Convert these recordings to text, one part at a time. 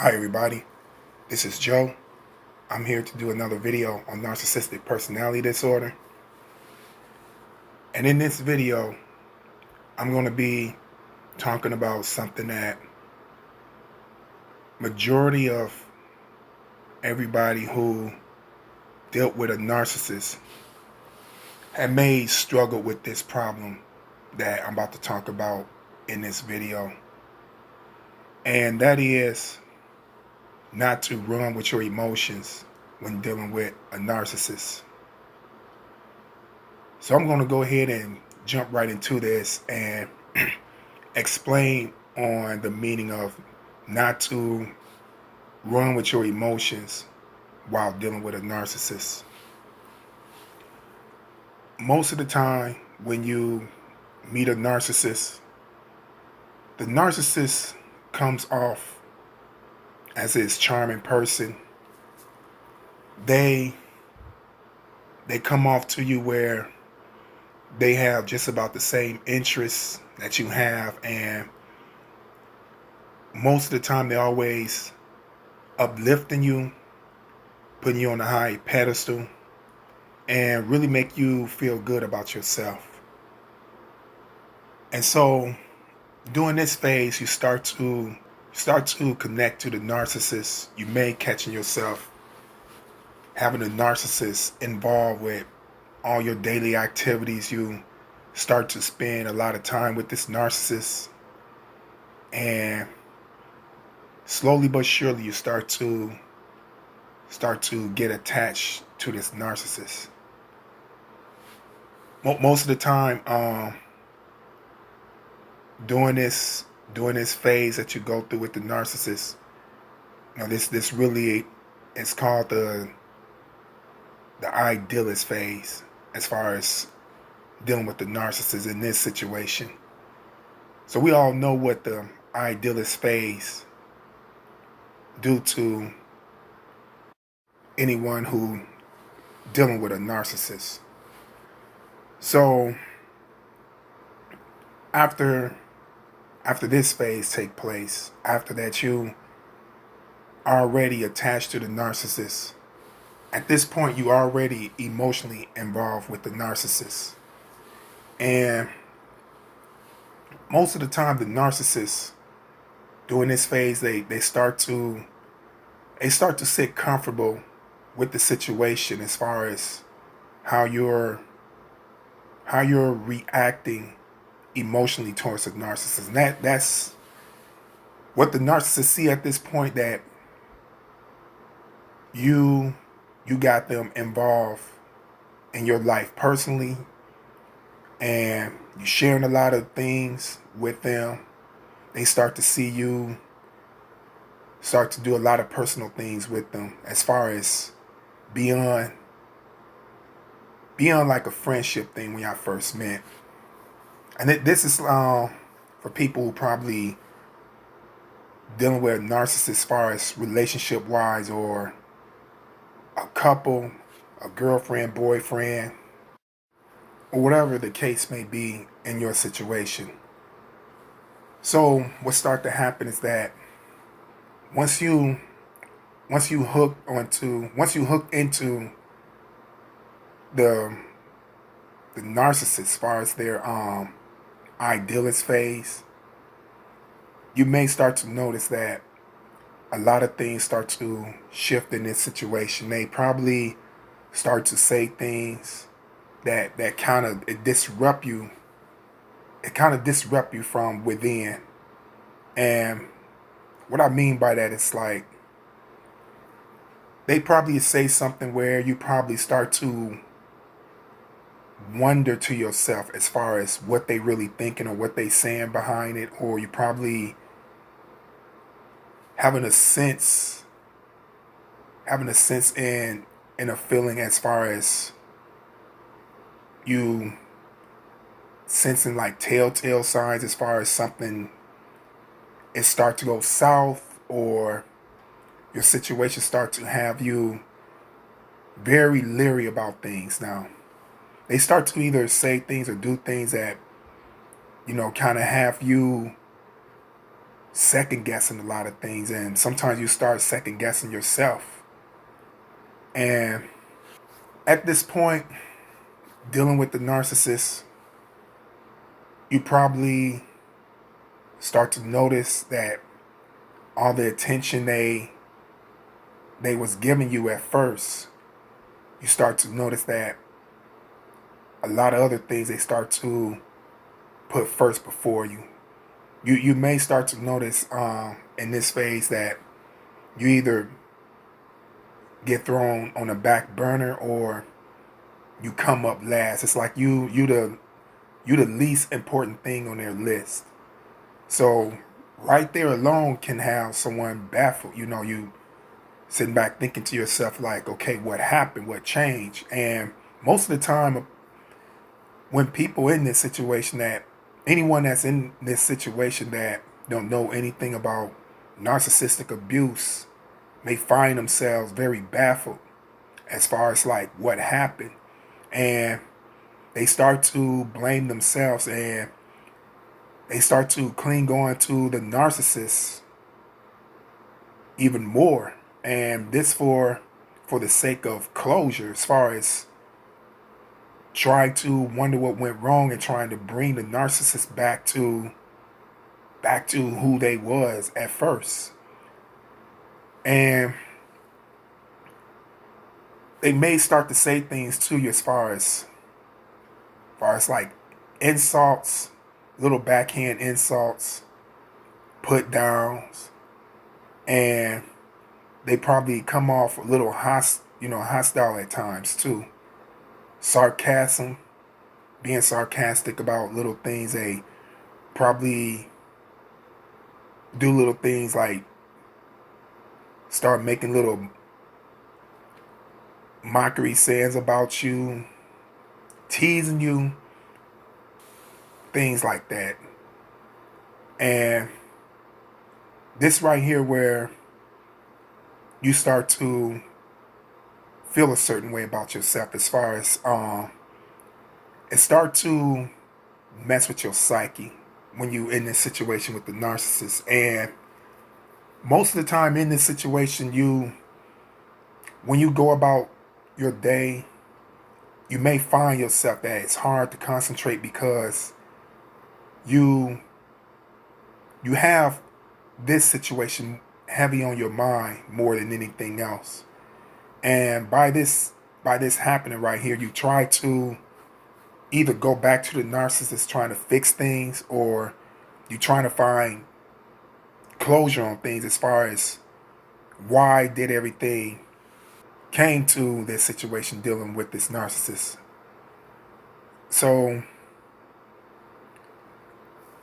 Hi everybody, this is Joe. I'm here to do another video on narcissistic personality disorder. And in this video, I'm going to be talking about something that majority of everybody who dealt with a narcissist may struggle with this problem that I'm about to talk about in this video. And that is not to run with your emotions when dealing with a narcissist. So I'm going to go ahead and jump right into this and explain on the meaning of not to run with your emotions while dealing with a narcissist. Most of the time when you meet a narcissist, the narcissist comes off as this charming person. They come off to you where they have just about the same interests that you have, and most of the time they're always uplifting you, putting you on a high pedestal, and really make you feel good about yourself. And so during this phase, you start to connect to the narcissist. You may catching yourself having a narcissist involved with all your daily activities. You start to spend a lot of time with this narcissist, and slowly but surely you start to get attached to this narcissist. Most of the time, during this phase that you go through with the narcissist, this really is called the idealist phase, as far as dealing with the narcissist in this situation. So we all know what the idealist phase do to anyone who dealing with a narcissist. So after this phase take place, after that you are already attached to the narcissist. At this point, you are already emotionally involved with the narcissist. And most of the time, the narcissists during this phase, they start to sit comfortable with the situation, as far as how you're reacting emotionally towards the narcissist. And that's what the narcissists see at this point, that you got them involved in your life personally, and you're sharing a lot of things with them. They start to see you start to do a lot of personal things with them, as far as beyond like a friendship thing when y'all first met. And this is for people who probably dealing with a narcissist as far as relationship wise, or a couple, a girlfriend, boyfriend, or whatever the case may be in your situation. So what start to happen is that once you hook into the narcissist, as far as their idealist phase, you may start to notice that a lot of things start to shift in this situation. They probably start to say things that kind of disrupt you. It kind of disrupt you from within. And what I mean by that is, like, they probably say something where you probably start to wonder to yourself as far as what they really thinking or what they saying behind it, or you probably having a sense in a feeling, as far as you sensing like telltale signs, as far as something it start to go south, or your situation start to have you very leery about things. Now, they start to either say things or do things that, kind of have you second guessing a lot of things, and sometimes you start second guessing yourself. And at this point, dealing with the narcissist, you probably start to notice that all the attention they was giving you at first, you start to notice that a lot of other things they start to put first before you. You may start to notice in this phase that you either get thrown on a back burner or you come up last. It's like you the least important thing on their list. So right there alone can have someone baffled. You sitting back thinking to yourself like, okay, what happened? What changed? And most of the time, when people in this situation, that anyone that's in this situation that don't know anything about narcissistic abuse may find themselves very baffled as far as like what happened. And they start to blame themselves, and they start to cling on to the narcissist even more. And this for the sake of closure, as far as trying to wonder what went wrong and trying to bring the narcissist back to who they was at first. And they may start to say things to you as far as like insults, little backhand insults, put downs, and they probably come off a little hostile at times too. Sarcasm, being sarcastic about little things. They probably do little things like start making little mockery sayings about you, teasing you, things like that. And this right here where you start to feel a certain way about yourself, as far as it start to mess with your psyche when you in this situation with the narcissist. And most of the time in this situation, when you go about your day, you may find yourself that it's hard to concentrate because you have this situation heavy on your mind more than anything else. And by this happening right here, you try to either go back to the narcissist trying to fix things, or you trying to find closure on things as far as why did everything came to this situation dealing with this narcissist. So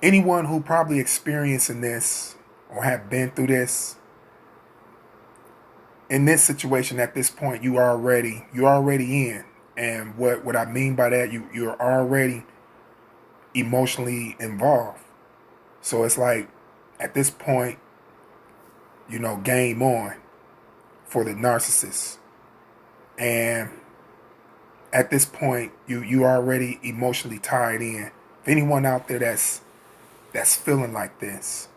anyone who probably experiencing this or have been through this, in this situation at this point, you're already in. And what I mean by that, you're already emotionally involved. So it's like at this point, game on for the narcissist. And at this point, you already emotionally tied in. If anyone out there that's feeling like this.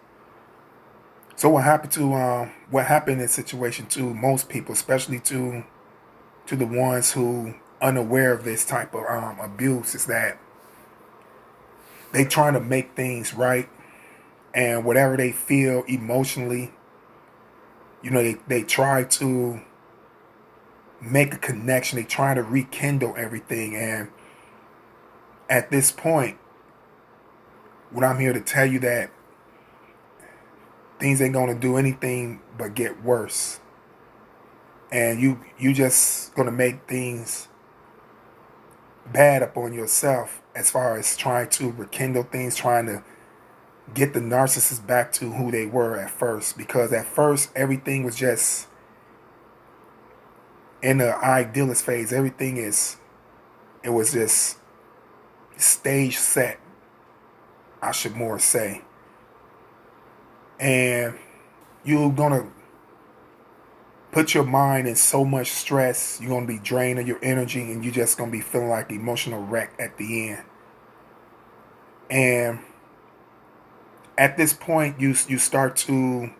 So what happened in this situation to most people, especially to the ones who unaware of this type of abuse, is that they trying to make things right, and whatever they feel emotionally, they try to make a connection. They try to rekindle everything. And at this point, what I'm here to tell you, that things ain't gonna do anything but get worse. And you just gonna make things bad upon yourself as far as trying to rekindle things, trying to get the narcissist back to who they were at first. Because at first everything was just in the idealist phase. It was just stage set, I should more say. And you're gonna put your mind in so much stress, you're gonna be drained of your energy, and you're just gonna be feeling like an emotional wreck at the end. And at this point you start to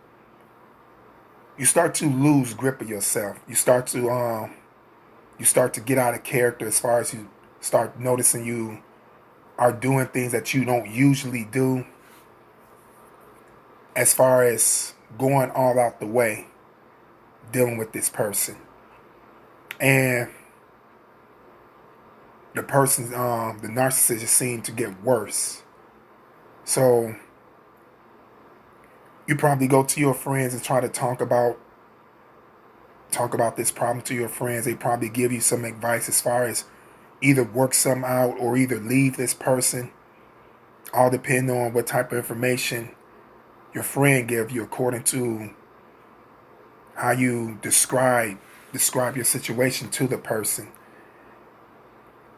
lose grip of yourself. You start to get out of character as far as you start noticing you are doing things that you don't usually do, as far as going all out the way dealing with this person. And the narcissist just seemed to get worse. So you probably go to your friends and try to talk about this problem to your friends. They probably give you some advice as far as either work some out or either leave this person, all depending on what type of information your friend give you according to how you describe your situation to the person.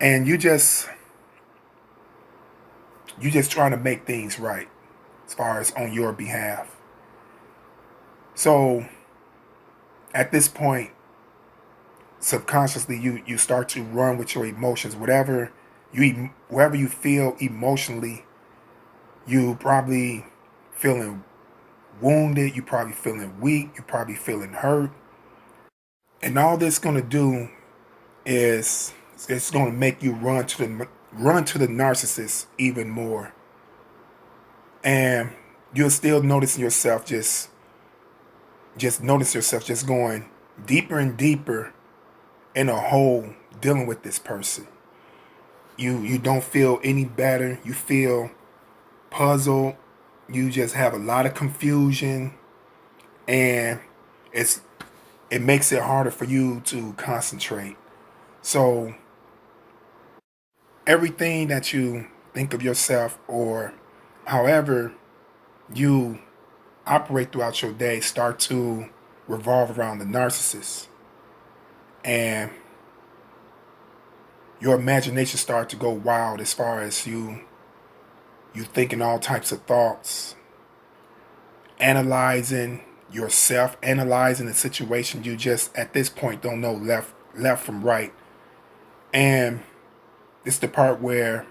And you just trying to make things right as far as on your behalf. So at this point, subconsciously you start to run with your emotions. Wherever you feel emotionally, you probably feeling wounded, you probably feeling weak, you probably feeling hurt. And all this gonna do is it's gonna make you run to the narcissist even more. And you'll still notice yourself just notice yourself just going deeper and deeper in a hole dealing with this person. You don't feel any better. You feel puzzled. You just have a lot of confusion, and it makes it harder for you to concentrate. So everything that you think of yourself, or however you operate throughout your day, start to revolve around the narcissist. And your imagination start to go wild as far as you thinking all types of thoughts, analyzing yourself, analyzing the situation. You just at this point don't know left from right. And it's the part where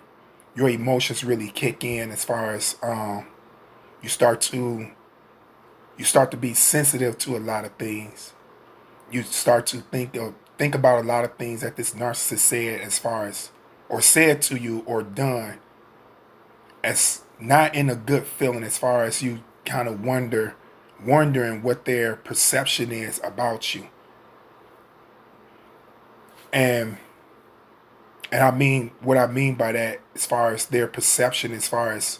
your emotions really kick in as far as you start to be sensitive to a lot of things. You start to think about a lot of things that this narcissist said, as far as, or said to you or done, as not in a good feeling, as far as you kind of wondering what their perception is about you. And I mean, what I mean by that, as far as their perception, as far as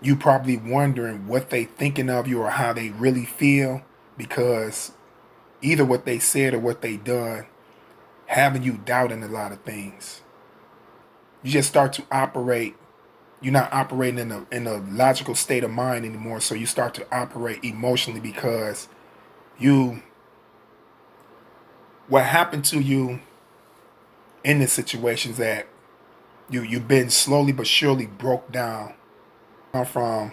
you probably wondering what they thinking of you or how they really feel, because either what they said or what they done having you doubting a lot of things. You just start to operate. You're not operating in a logical state of mind anymore, so you start to operate emotionally, because what happened to you in this situation is that you've been slowly but surely broke down from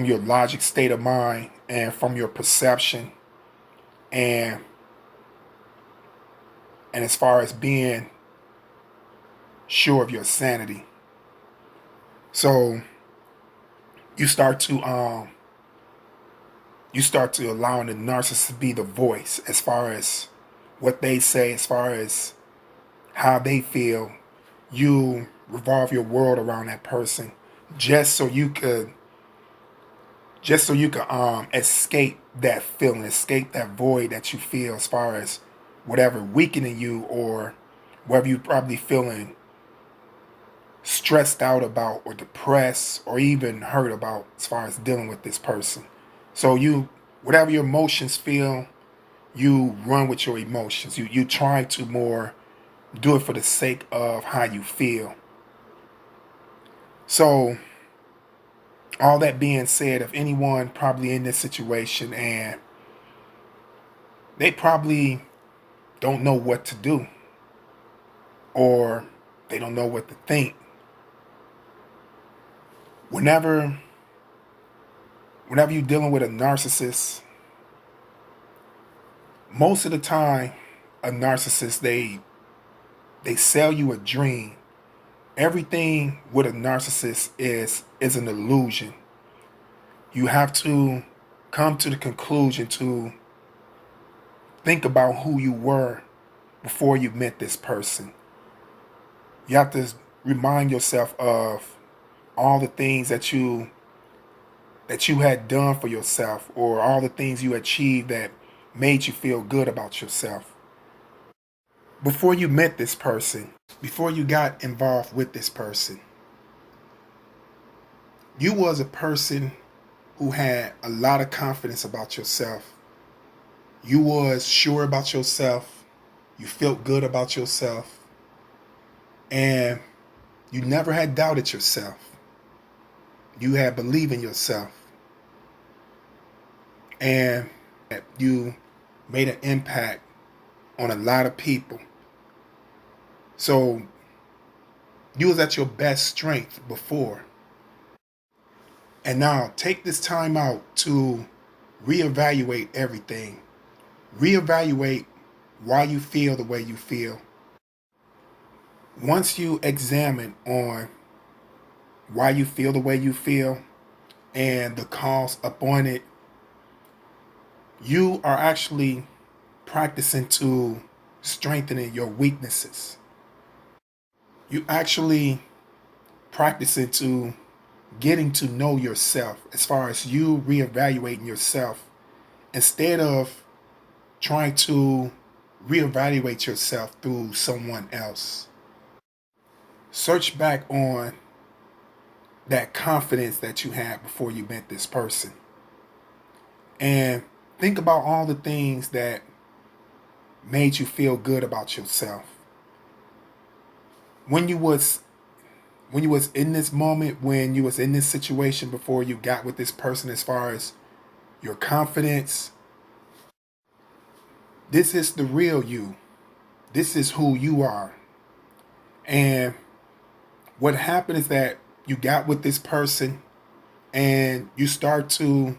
your logic state of mind and from your perception, and as far as being sure of your sanity. So you start to allowing the narcissist to be the voice, as far as what they say, as far as how they feel. You revolve your world around that person just so you could escape that feeling, escape that void that you feel, as far as whatever weakening you, or whatever you probably feeling stressed out about, or depressed, or even hurt about, as far as dealing with this person. So whatever your emotions feel, you run with your emotions. You try to more do it for the sake of how you feel. So all that being said, if anyone probably in this situation and they probably don't know what to do, or they don't know what to think, whenever you're dealing with a narcissist, most of the time a narcissist, they sell you a dream, Everything with a narcissist is an illusion. You have to come to the conclusion to think about who you were before you met this person. You have to remind yourself of all the things that you had done for yourself, or all the things you achieved that made you feel good about yourself. Before you met this person, before you got involved with this person, you was a person who had a lot of confidence about yourself. You was sure about yourself. You felt good about yourself. And you never had doubted yourself. You had believed in yourself. And you made an impact on a lot of people. So you was at your best strength before. And now take this time out to reevaluate everything. Reevaluate why you feel the way you feel. Once you examine on why you feel the way you feel and the cause upon it, you are actually practicing to strengthening your weaknesses. You actually practicing to getting to know yourself, as far as you reevaluating yourself instead of trying to reevaluate yourself through someone else. Search back on that confidence that you had before you met this person. And think about all the things that made you feel good about yourself. When you was in this moment, when you was in this situation before you got with this person, as far as your confidence, this is the real you. This is who you are. And what happened is that you got with this person and you start to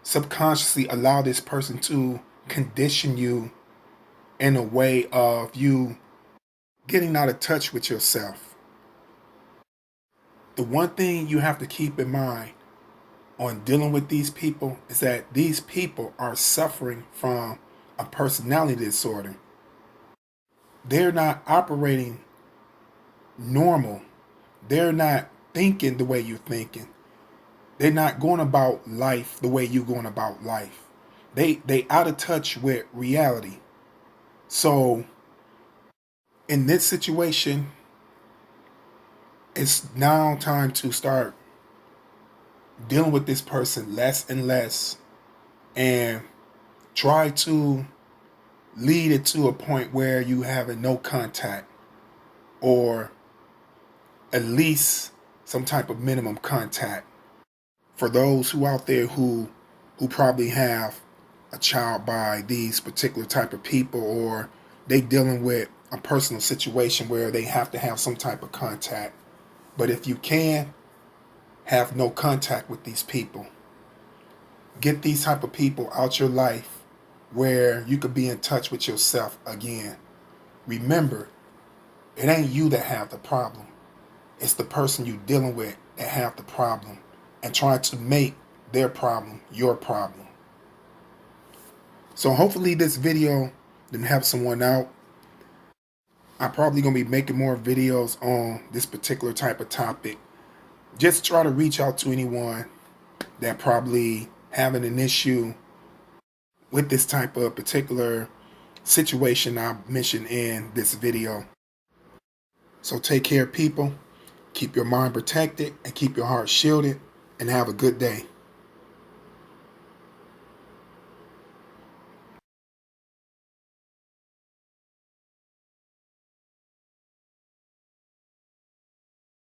subconsciously allow this person to condition you in a way of you getting out of touch with yourself. The one thing you have to keep in mind on dealing with these people is that these people are suffering from a personality disorder. They're not operating normal. They're not thinking the way you're thinking. They're not going about life the way you're going about life. They out of touch with reality. So in this situation, it's now time to start dealing with this person less and less, and try to lead it to a point where you have no contact, or at least some type of minimum contact. For those who out there who probably have a child by these particular type of people, or they dealing with a personal situation where they have to have some type of contact. But if you can have no contact with these people, get these type of people out your life where you could be in touch with yourself again. Remember, it ain't you that have the problem. It's the person you're dealing with that have the problem, and trying to make their problem your problem. So hopefully this video didn't help someone out. I'm probably going to be making more videos on this particular type of topic. Just try to reach out to anyone that probably having an issue with this type of particular situation I mentioned in this video. So take care, people. Keep your mind protected and keep your heart shielded, and have a good day.